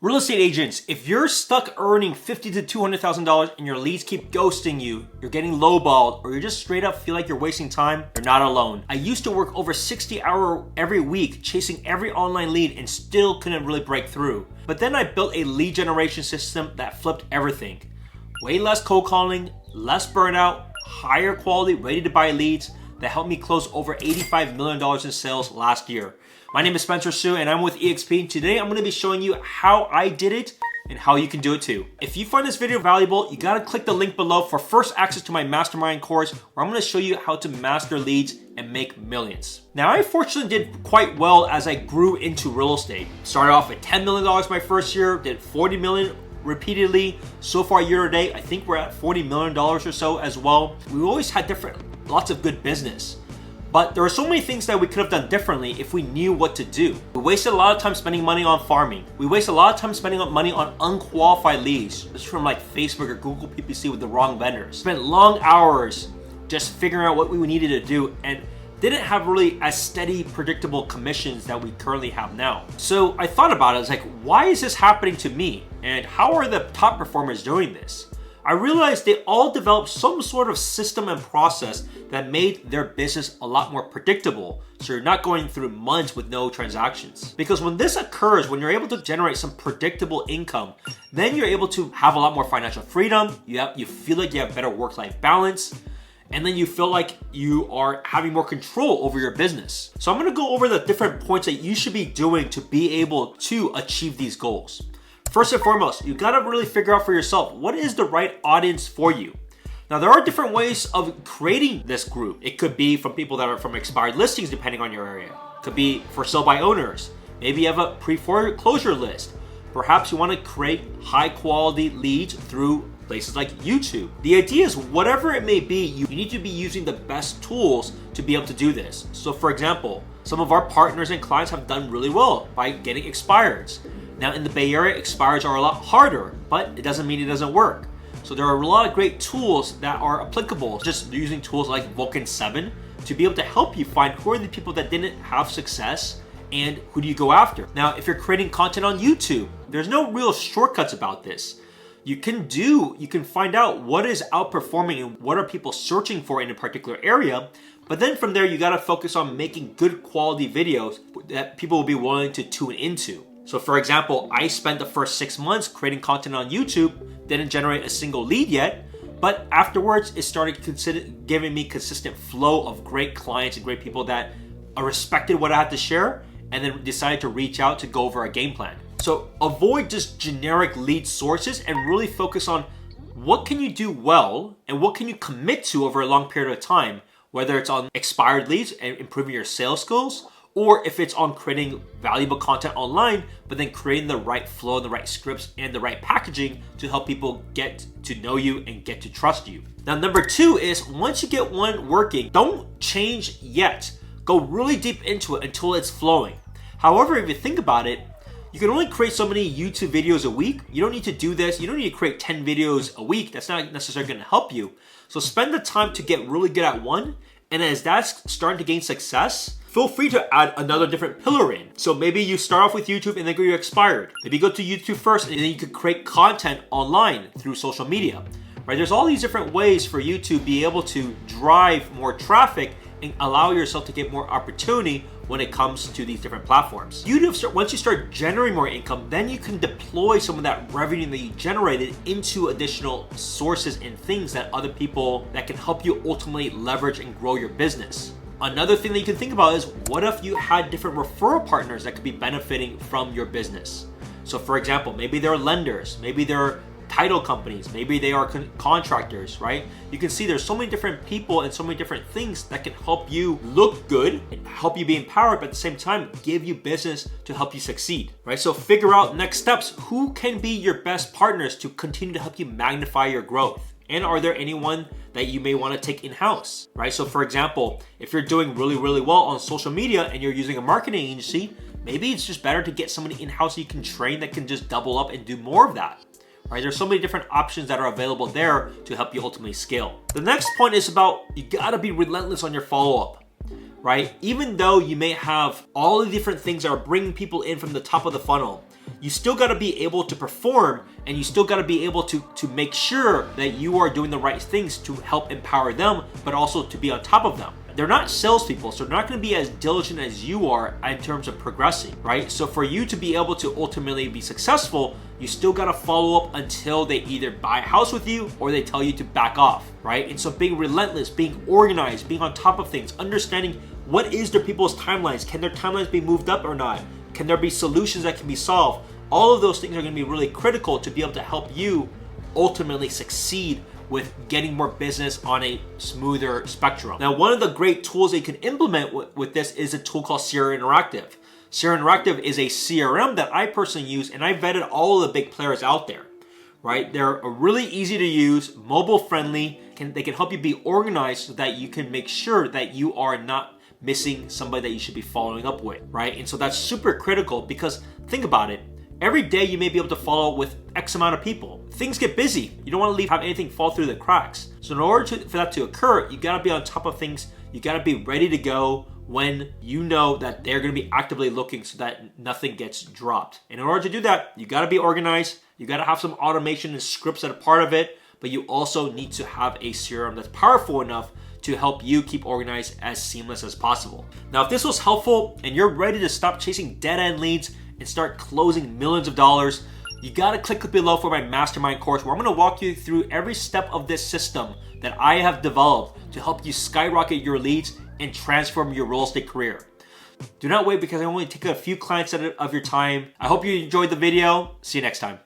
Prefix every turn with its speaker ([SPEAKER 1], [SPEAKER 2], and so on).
[SPEAKER 1] Real estate agents, if you're stuck earning $50,000 to $200,000 and your leads keep ghosting you, you're getting lowballed, or you just straight up feel like you're wasting time, you're not alone. I used to work over 60 hours every week chasing every online lead and still couldn't really break through. But then I built a lead generation system that flipped everything. Way less cold calling, less burnout, higher quality, ready to buy leads that helped me close over $85 million in sales last year. My name is Spencer Su and I'm with eXp. Today I'm going to be showing you how I did it and how you can do it too. If you find this video valuable, you gotta click the link below for first access to my mastermind course where I'm going to show you how to master leads and make millions. Now I fortunately did quite well as I grew into real estate. Started off at $10 million my first year, did $40 million repeatedly. So far year to date, I think we're at $40 million or so as well. We always had lots of good business. But there are so many things that we could have done differently if we knew what to do. We wasted a lot of time spending money on farming. We wasted a lot of time spending money on unqualified leads, just from like Facebook or Google PPC with the wrong vendors. Spent long hours just figuring out what we needed to do and didn't have really as steady, predictable commissions that we currently have now. So I thought about it, I was like, why is this happening to me? And how are the top performers doing this? I realized they all developed some sort of system and process that made their business a lot more predictable, so you're not going through months with no transactions. Because when this occurs, when you're able to generate some predictable income, then you're able to have a lot more financial freedom, you feel like you have better work-life balance, and then you feel like you are having more control over your business. So I'm gonna go over the different points that you should be doing to be able to achieve these goals. First and foremost, you gotta really figure out for yourself, what is the right audience for you? Now, there are different ways of creating this group. It could be from people that are from expired listings, depending on your area. It could be for sale by owners. Maybe you have a pre-foreclosure list. Perhaps you wanna create high quality leads through places like YouTube. The idea is whatever it may be, you need to be using the best tools to be able to do this. So for example, some of our partners and clients have done really well by getting expireds. Now in the Bay Area, expireds are a lot harder, but it doesn't mean it doesn't work. So there are a lot of great tools that are applicable, just using tools like Vulcan 7 to be able to help you find who are the people that didn't have success and who do you go after. Now, if you're creating content on YouTube, there's no real shortcuts about this. You can find out what is outperforming and what are people searching for in a particular area, but then from there, you gotta focus on making good quality videos that people will be willing to tune into. So for example, I spent the first 6 months creating content on YouTube, didn't generate a single lead yet, but afterwards it started giving me consistent flow of great clients and great people that respected what I had to share and then decided to reach out to go over a game plan. So avoid just generic lead sources and really focus on what can you do well and what can you commit to over a long period of time, whether it's on expired leads and improving your sales skills, or if it's on creating valuable content online, but then creating the right flow, the right scripts, and the right packaging to help people get to know you and get to trust you. Now, number 2 is once you get one working, don't change yet. Go really deep into it until it's flowing. However, if you think about it, you can only create so many YouTube videos a week. You don't need to do this. You don't need to create 10 videos a week. That's not necessarily gonna help you. So spend the time to get really good at one. And as that's starting to gain success, feel free to add another different pillar in. So maybe you start off with YouTube and then go to expired. Maybe go to YouTube first and then you could create content online through social media, right? There's all these different ways for you to be able to drive more traffic and allow yourself to get more opportunity when it comes to these different platforms. Once you start generating more income, then you can deploy some of that revenue that you generated into additional sources and things that other people that can help you ultimately leverage and grow your business. Another thing that you can think about is what if you had different referral partners that could be benefiting from your business? So for example, maybe they're lenders, maybe they're title companies, maybe they are contractors, right? You can see there's so many different people and so many different things that can help you look good and help you be empowered, but at the same time, give you business to help you succeed, right? So figure out next steps. Who can be your best partners to continue to help you magnify your growth? And are there anyone that you may want to take in-house, right? So for example, if you're doing really, really well on social media and you're using a marketing agency, maybe it's just better to get somebody in-house you can train that can just double up and do more of that. Right? There's so many different options that are available there to help you ultimately scale. The next point is about you gotta be relentless on your follow-up, right? Even though you may have all the different things that are bringing people in from the top of the funnel, you still got to be able to perform, and you still got to be able to make sure that you are doing the right things to help empower them, but also to be on top of them. They're not salespeople, so they're not going to be as diligent as you are in terms of progressing, right? So for you to be able to ultimately be successful, you still got to follow up until they either buy a house with you or they tell you to back off, right? And so being relentless, being organized, being on top of things, understanding what is their people's timelines, can their timelines be moved up or not? Can there be solutions that can be solved? All of those things are going to be really critical to be able to help you ultimately succeed with getting more business on a smoother spectrum. Now, one of the great tools that you can implement with this is a tool called Sierra Interactive. Sierra Interactive is a CRM that I personally use, and I vetted all of the big players out there, right? They're really easy to use, mobile friendly, they can help you be organized so that you can make sure that you are not missing somebody that you should be following up with, right? And so that's super critical because think about it. Every day you may be able to follow with X amount of people. Things get busy. You don't want to have anything fall through the cracks. So in order for that to occur, you got to be on top of things. You got to be ready to go when you know that they're going to be actively looking so that nothing gets dropped. And in order to do that, you got to be organized. You got to have some automation and scripts that are part of it, but you also need to have a CRM that's powerful enough to help you keep organized as seamless as possible. Now, if this was helpful and you're ready to stop chasing dead-end leads and start closing millions of dollars, you gotta click below for my mastermind course where I'm gonna walk you through every step of this system that I have developed to help you skyrocket your leads and transform your real estate career. Do not wait because I only take a few clients of your time. I hope you enjoyed the video. See you next time.